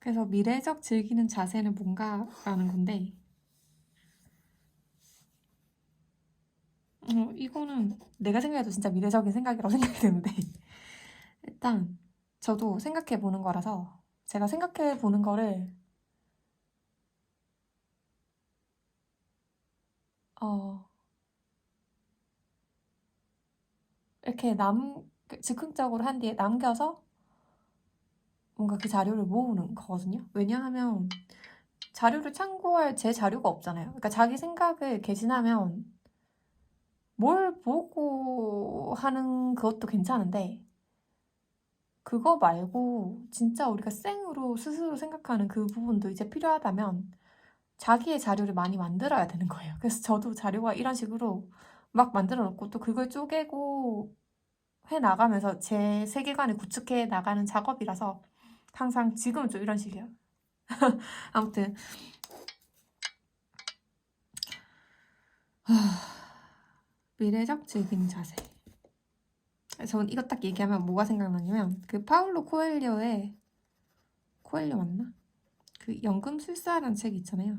그래서 미래적 즐기는 자세는 뭔가라는 건데 이거는 내가 생각해도 진짜 미래적인 생각이라고 생각이 드는데 일단 저도 생각해 보는 거라서 제가 생각해 보는 거를 어 이렇게 즉흥적으로 한 뒤에 남겨서 뭔가 그 자료를 모으는 거거든요. 왜냐하면 자료를 참고할 제 자료가 없잖아요. 그러니까 자기 생각을 개진하면 뭘 보고 하는 그것도 괜찮은데 그거 말고 진짜 우리가 생으로 스스로 생각하는 그 부분도 이제 필요하다면 자기의 자료를 많이 만들어야 되는 거예요. 그래서 저도 자료가 이런 식으로 막 만들어 놓고 또 그걸 쪼개고 해 나가면서 제 세계관을 구축해 나가는 작업이라서 항상 지금은 좀 이런 식이에요. 아무튼 미래적 즐기는 자세. 저는 이거 딱 얘기하면 뭐가 생각나냐면 그 파울로 코엘료의 코엘료 맞나? 그 연금술사라는 책이 있잖아요.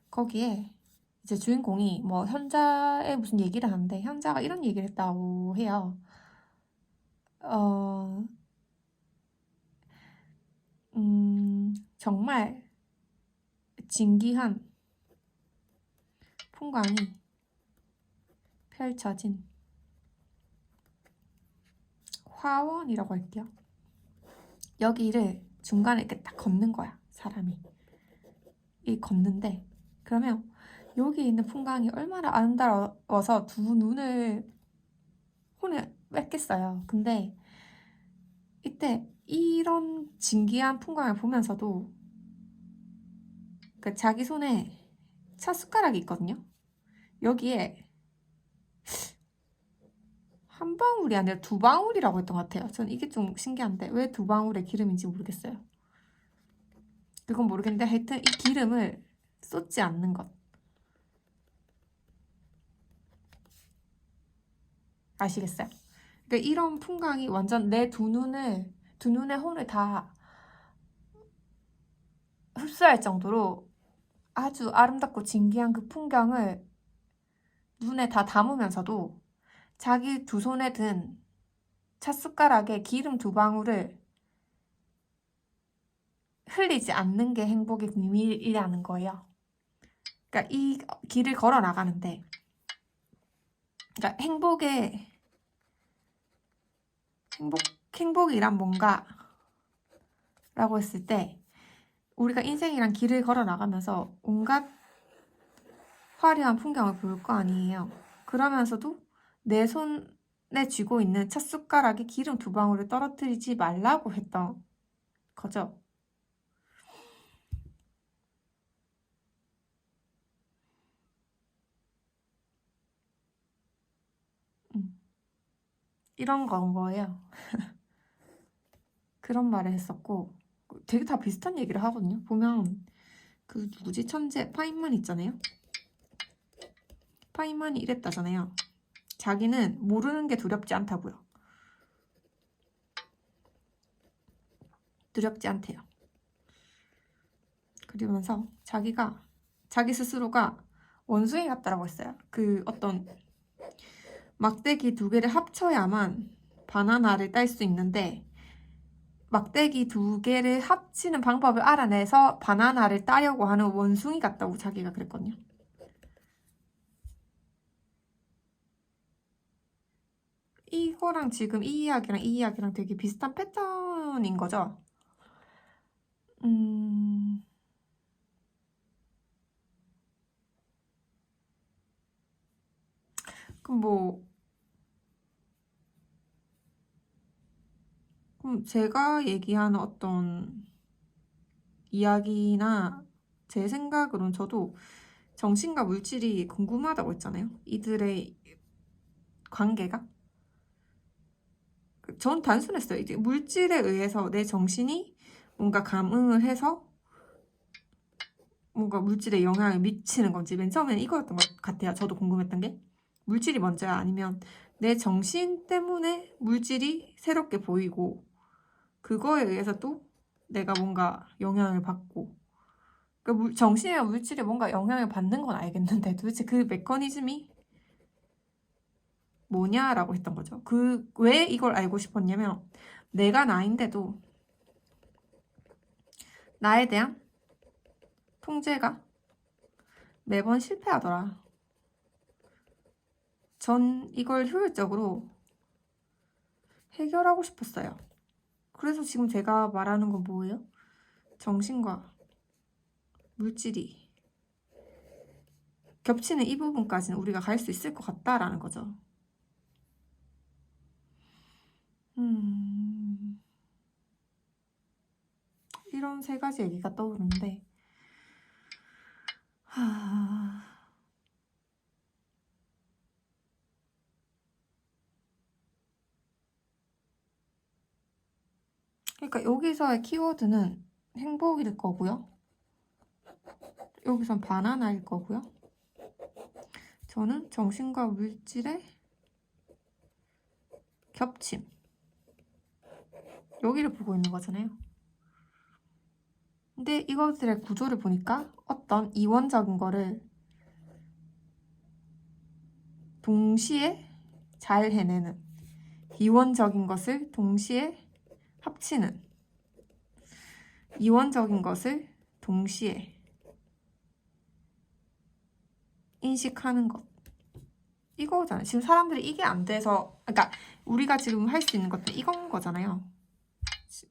거기에 이제 주인공이 뭐 현자의 무슨 얘기를 하는데 현자가 이런 얘기를 했다고 해요. 어, 정말 진기한 풍광이 펼쳐진 화원이라고 할게요. 여기를 중간에 이렇게 딱 걷는 거야, 사람이. 이 걷는데 그러면 여기 있는 풍광이 얼마나 아름다워서 두 눈을 혼을 뺏겠어요. 근데 이때 이런 진기한 풍광을 보면서도 그 자기 손에 차 숟가락이 있거든요. 여기에 한 방울이 아니라 두 방울이라고 했던 것 같아요. 전 이게 좀 신기한데 왜 두 방울의 기름인지 모르겠어요. 그건 모르겠는데 하여튼 이 기름을 쏟지 않는 것. 아시겠어요? 그러니까 이런 풍광이 완전 내 두 눈의 혼을 다 흡수할 정도로 아주 아름답고 진기한 그 풍경을 눈에 다 담으면서도 자기 두 손에 든 찻숟가락에 기름 두 방울을 흘리지 않는 게 행복의 비밀이라는 거예요. 그러니까 이 길을 걸어 나가는데, 그러니까 행복, 행복이란 뭔가라고 했을 때, 우리가 인생이란 길을 걸어 나가면서 온갖 화려한 풍경을 볼 거 아니에요. 그러면서도 내 손에 쥐고 있는 찻숟가락에 기름 두 방울을 떨어뜨리지 말라고 했던 거죠. 이런 건 거예요. 그런 말을 했었고 되게 다 비슷한 얘기를 하거든요. 보면 그 누구지? 천재 파인만 있잖아요. 파인만이 이랬다잖아요. 자기는 모르는 게 두렵지 않다고요. 두렵지 않대요. 그러면서 자기 스스로가 원숭이 같다라고 했어요. 그 어떤 막대기 두 개를 합쳐야만 바나나를 딸 수 있는데 막대기 두 개를 합치는 방법을 알아내서 바나나를 따려고 하는 원숭이 같다고 자기가 그랬거든요. 이거랑 지금 이 이야기랑 되게 비슷한 패턴인 거죠. 그럼 그럼 제가 얘기하는 어떤 이야기나 제 생각으론 저도 정신과 물질이 궁금하다고 했잖아요. 이들의 관계가. 전 단순했어요. 이제 물질에 의해서 내 정신이 뭔가 감응을 해서 뭔가 물질에 영향을 미치는 건지 맨 처음에는 이거였던 것 같아요. 저도 궁금했던 게 물질이 먼저야 아니면 내 정신 때문에 물질이 새롭게 보이고 그거에 의해서 또 내가 뭔가 영향을 받고. 그러니까 정신이나 물질에 뭔가 영향을 받는 건 알겠는데 도대체 그 메커니즘이 뭐냐라고 했던 거죠. 왜 이걸 알고 싶었냐면 내가 나인데도 나에 대한 통제가 매번 실패하더라. 전 이걸 효율적으로 해결하고 싶었어요. 그래서 지금 제가 말하는 건 뭐예요? 정신과 물질이 겹치는 이 부분까지는 우리가 갈 수 있을 것 같다라는 거죠. 이런 세 가지 얘기가 떠오르는데 그러니까 여기서의 키워드는 행복일 거고요. 여기선 바나나일 거고요. 저는 정신과 물질의 겹침 여기를 보고 있는 거잖아요. 근데 이것들의 구조를 보니까 어떤 이원적인 거를 동시에 잘 해내는, 이원적인 것을 동시에 합치는, 이원적인 것을 동시에 인식하는 것, 이거잖아요. 지금 사람들이 이게 안 돼서, 그러니까 우리가 지금 할 수 있는 것도 이건 거잖아요.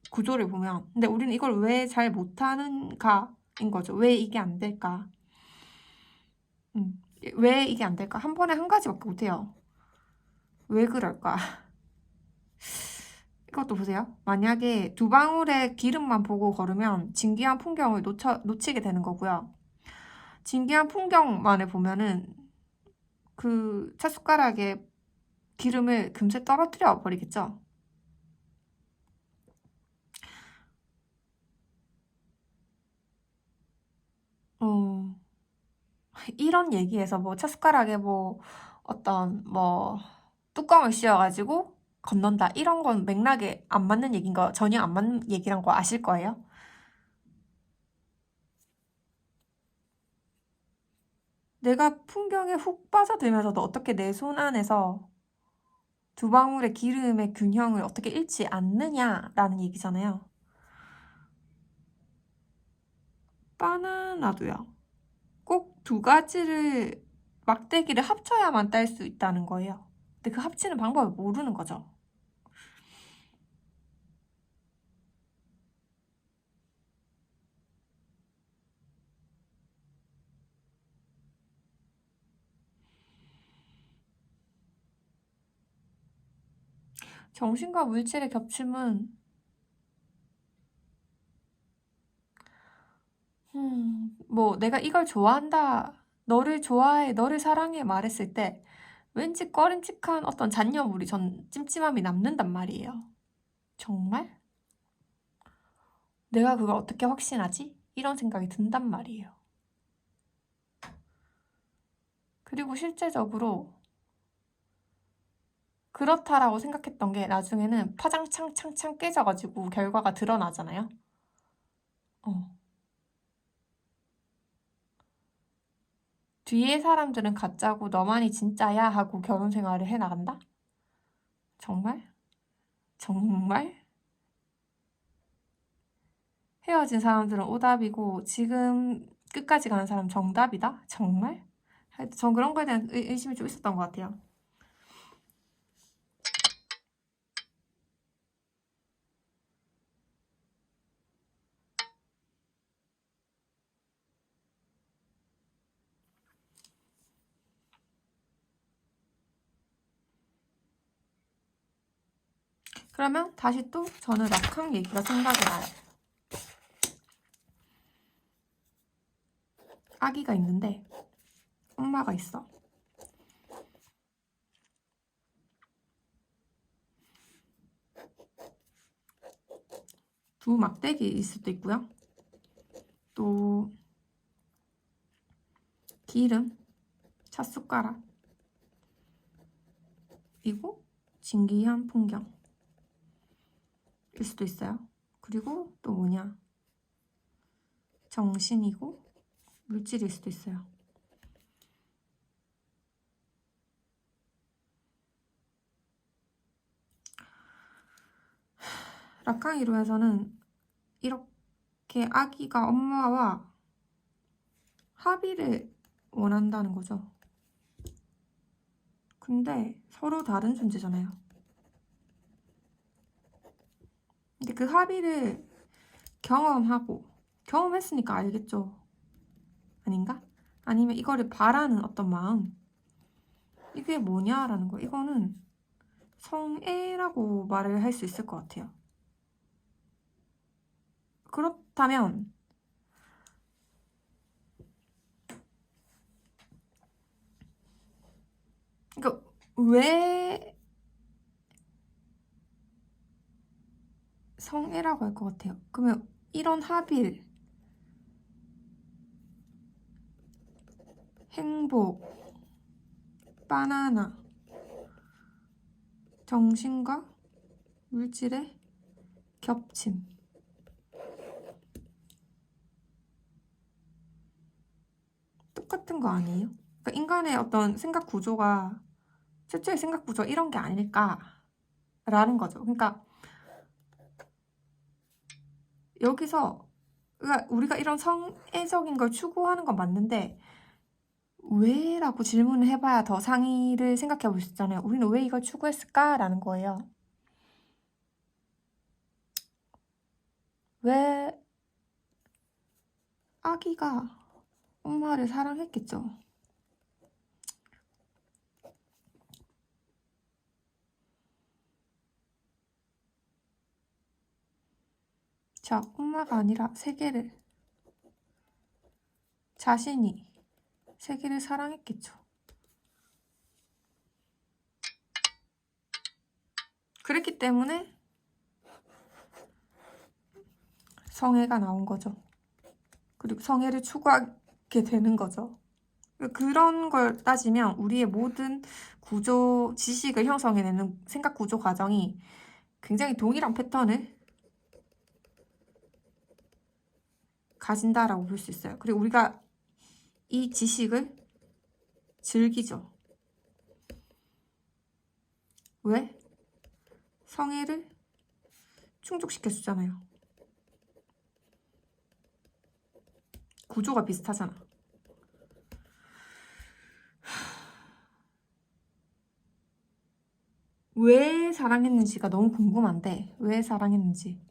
구조를 보면. 근데 우리는 이걸 왜 잘 못하는가인 거죠. 왜 이게 안 될까? 왜 이게 안 될까? 한 번에 한 가지밖에 못해요. 왜 그럴까? 이것도 보세요. 만약에 두 방울의 기름만 보고 걸으면 진귀한 풍경을 놓치게 되는 거고요. 진귀한 풍경만을 보면은 그 찻숟가락에 기름을 금세 떨어뜨려 버리겠죠. 이런 얘기에서 뭐 찻숟가락에 뭐 어떤 뭐 뚜껑을 씌워가지고 건넌다 이런 건 맥락에 안 맞는 얘기인 거, 전혀 안 맞는 얘기란 거 아실 거예요. 내가 풍경에 훅 빠져들면서도 어떻게 내 손 안에서 두 방울의 기름의 균형을 어떻게 잃지 않느냐라는 얘기잖아요. 바나나도요. 꼭 두 가지를 막대기를 합쳐야만 딸 수 있다는 거예요. 근데 그 합치는 방법을 모르는 거죠. 정신과 물질의 겹침은 뭐 내가 이걸 좋아한다, 너를 좋아해, 너를 사랑해 말했을 때 왠지 꺼림칙한 어떤 잔여물이 전 찜찜함이 남는단 말이에요. 정말? 내가 그걸 어떻게 확신하지? 이런 생각이 든단 말이에요. 그리고 실제적으로 그렇다라고 생각했던 게 나중에는 파장창창창 깨져가지고 결과가 드러나잖아요. 뒤에 사람들은 가짜고 너만이 진짜야 하고 결혼 생활을 해나간다? 정말? 정말? 헤어진 사람들은 오답이고 지금 끝까지 가는 사람 정답이다? 정말? 전 그런 거에 대한 의심이 좀 있었던 것 같아요. 그러면 다시 또 저는 락한 얘기가 생각이 나요. 아기가 있는데 엄마가 있어. 두 막대기일 수도 있고요. 또 기름, 찻숟가락, 그리고 진기한 풍경일 수도 있어요. 그리고 또 뭐냐? 정신이고 물질일 수도 있어요. 락강 이론에서는 이렇게 아기가 엄마와 합의를 원한다는 거죠. 근데 서로 다른 존재잖아요. 근데 그 합의를 경험했으니까 알겠죠. 아닌가? 아니면 이거를 바라는 어떤 마음, 이게 뭐냐라는 거. 이거는 성애라고 말을 할 수 있을 것 같아요. 그렇다면 그러니까 왜 성애라고 할 것 같아요? 그러면 이런 합일, 행복, 바나나, 정신과 물질의 겹침. 똑같은 거 아니에요? 그러니까 인간의 어떤 생각 구조가 최초의 생각 구조 이런 게 아닐까라는 거죠. 그러니까 여기서 그러니까 우리가 이런 성애적인 걸 추구하는 건 맞는데 왜? 라고 질문을 해봐야 더 상의를 생각해 볼 수 있잖아요. 우리는 왜 이걸 추구했을까? 라는 거예요. 왜 아기가 엄마를 사랑했겠죠. 자, 엄마가 아니라 자신이 세계를 사랑했겠죠. 그랬기 때문에 성애가 나온 거죠. 그리고 성애를 추구하게 되는 거죠. 그런 걸 따지면 우리의 모든 구조, 지식을 형성해내는 생각 구조 과정이 굉장히 동일한 패턴을 가진다라고 볼 수 있어요. 그리고 우리가 이 지식을 즐기죠. 왜? 성애를 충족시켜주잖아요. 구조가 비슷하잖아. 왜 사랑했는지가 너무 궁금한데 왜 사랑했는지.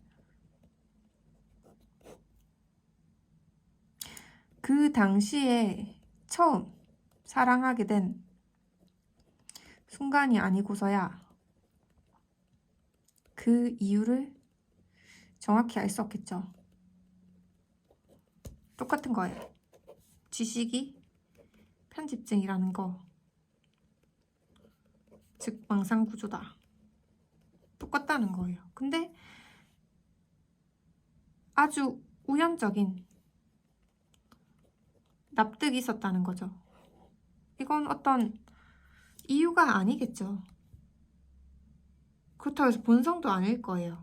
그 당시에 처음 사랑하게 된 순간이 아니고서야 그 이유를 정확히 알 수 없겠죠. 똑같은 거예요. 지식이 편집증이라는 거, 즉 망상구조다. 똑같다는 거예요. 근데 아주 우연적인 납득이 있었다는 거죠. 이건 어떤 이유가 아니겠죠. 그렇다고 해서 본성도 아닐 거예요.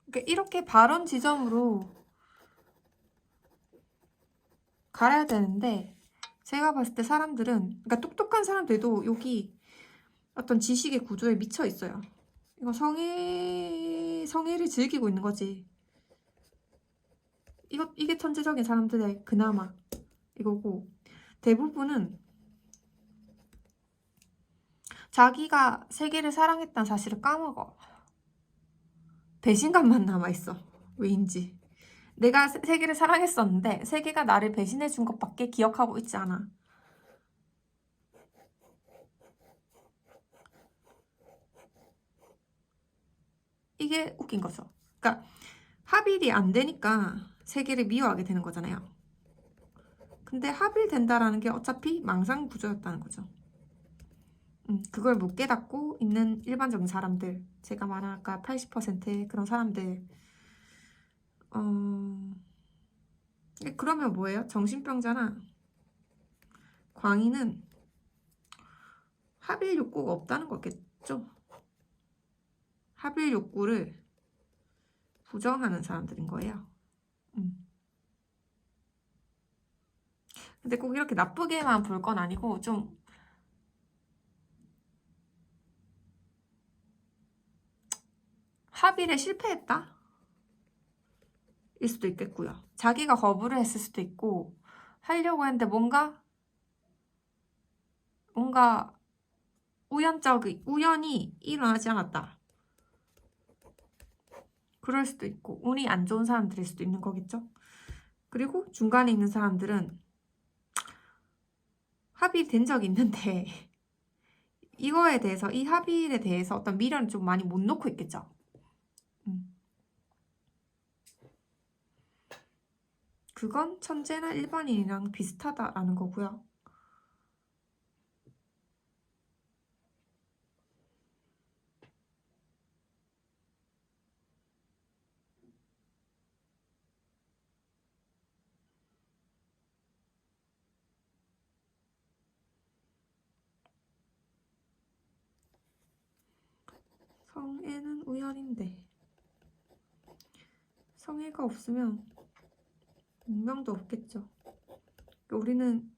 그러니까 이렇게 발언 지점으로 갈아야 되는데 제가 봤을 때 사람들은, 그러니까 똑똑한 사람들도 여기 어떤 지식의 구조에 미쳐 있어요. 이거 성애를 즐기고 있는 거지. 이게 천재적인 사람들의 그나마 이거고, 대부분은 자기가 세계를 사랑했다는 사실을 까먹어. 배신감만 남아있어. 왜인지. 내가 세계를 사랑했었는데 세계가 나를 배신해준 것밖에 기억하고 있지 않아. 이게 웃긴 거죠. 그러니까 합일이 안 되니까 세계를 미워하게 되는 거잖아요. 근데 합일된다라는 게 어차피 망상 구조였다는 거죠. 그걸 못 깨닫고 있는 일반적인 사람들, 제가 말한 아까 80%의 그런 사람들, 그러면 뭐예요? 정신병자나 광인은 합일 욕구가 없다는 거겠죠? 합일 욕구를 부정하는 사람들인 거예요. 근데 꼭 이렇게 나쁘게만 볼 건 아니고 좀 합일에 실패했다? 일 수도 있겠고요. 자기가 거부를 했을 수도 있고 하려고 했는데 뭔가 우연이 일어나지 않았다. 그럴 수도 있고 운이 안 좋은 사람들일 수도 있는 거겠죠. 그리고 중간에 있는 사람들은 합의된 적이 있는데 이거에 대해서 이 합의에 대해서 어떤 미련을 좀 많이 못 놓고 있겠죠. 그건 천재나 일반인이랑 비슷하다라는 거고요. 성애는 우연인데 성애가 없으면 운명도 없겠죠. 우리는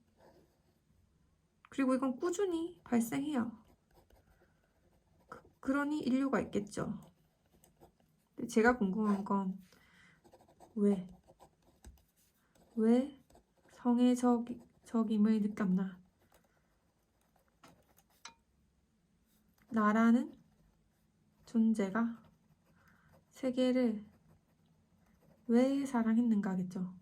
그리고 이건 꾸준히 발생해요. 그러니 인류가 있겠죠. 근데 제가 궁금한 건 왜 성애적임을 느꼈나? 나라는 존재가 세계를 왜 사랑했는가겠죠.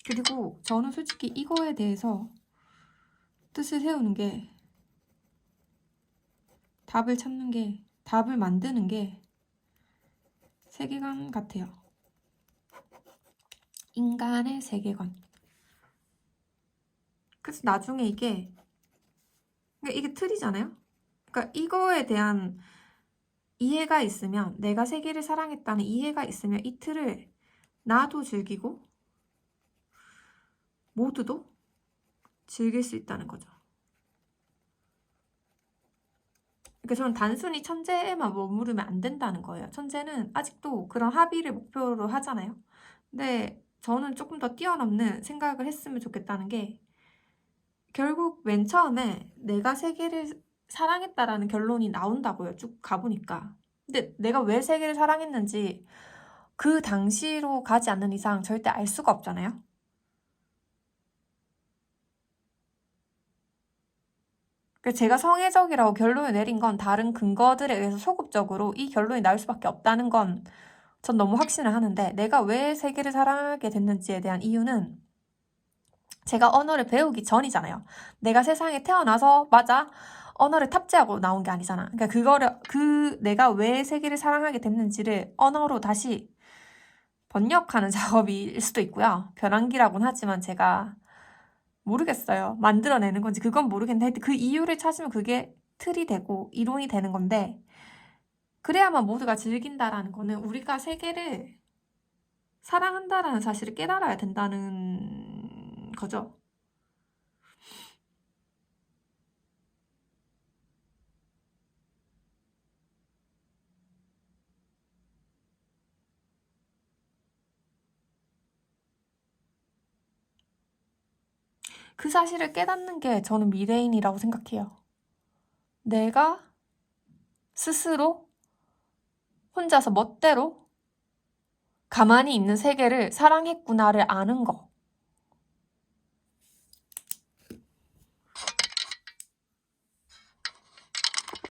그리고 저는 솔직히 이거에 대해서 뜻을 세우는 게 답을 만드는 게 세계관 같아요. 인간의 세계관. 그래서 나중에 이게 틀이잖아요? 그러니까 이거에 대한 이해가 있으면, 내가 세계를 사랑했다는 이해가 있으면 이 틀을 나도 즐기고 모두도 즐길 수 있다는 거죠. 그러니까 저는 단순히 천재에만 머무르면 안 된다는 거예요. 천재는 아직도 그런 합의를 목표로 하잖아요. 근데 저는 조금 더 뛰어넘는 생각을 했으면 좋겠다는 게, 결국 맨 처음에 내가 세계를 사랑했다라는 결론이 나온다고요. 쭉 가보니까. 근데 내가 왜 세계를 사랑했는지 그 당시로 가지 않는 이상 절대 알 수가 없잖아요. 그러니까 제가 성애적이라고 결론을 내린 건 다른 근거들에 의해서 소극적으로 이 결론이 나올 수밖에 없다는 건 전 너무 확신을 하는데, 내가 왜 세계를 사랑하게 됐는지에 대한 이유는 제가 언어를 배우기 전이잖아요. 내가 세상에 태어나서 맞아 언어를 탑재하고 나온 게 아니잖아. 그러니까 내가 왜 세계를 사랑하게 됐는지를 언어로 다시 번역하는 작업일 수도 있고요. 변환기라고는 하지만 제가 모르겠어요. 만들어내는 건지 그건 모르겠는데 그 이유를 찾으면 그게 틀이 되고 이론이 되는 건데, 그래야만 모두가 즐긴다라는 거는 우리가 세계를 사랑한다라는 사실을 깨달아야 된다는 거죠. 그 사실을 깨닫는 게 저는 미래인이라고 생각해요. 내가 스스로 혼자서 멋대로 가만히 있는 세계를 사랑했구나를 아는 거.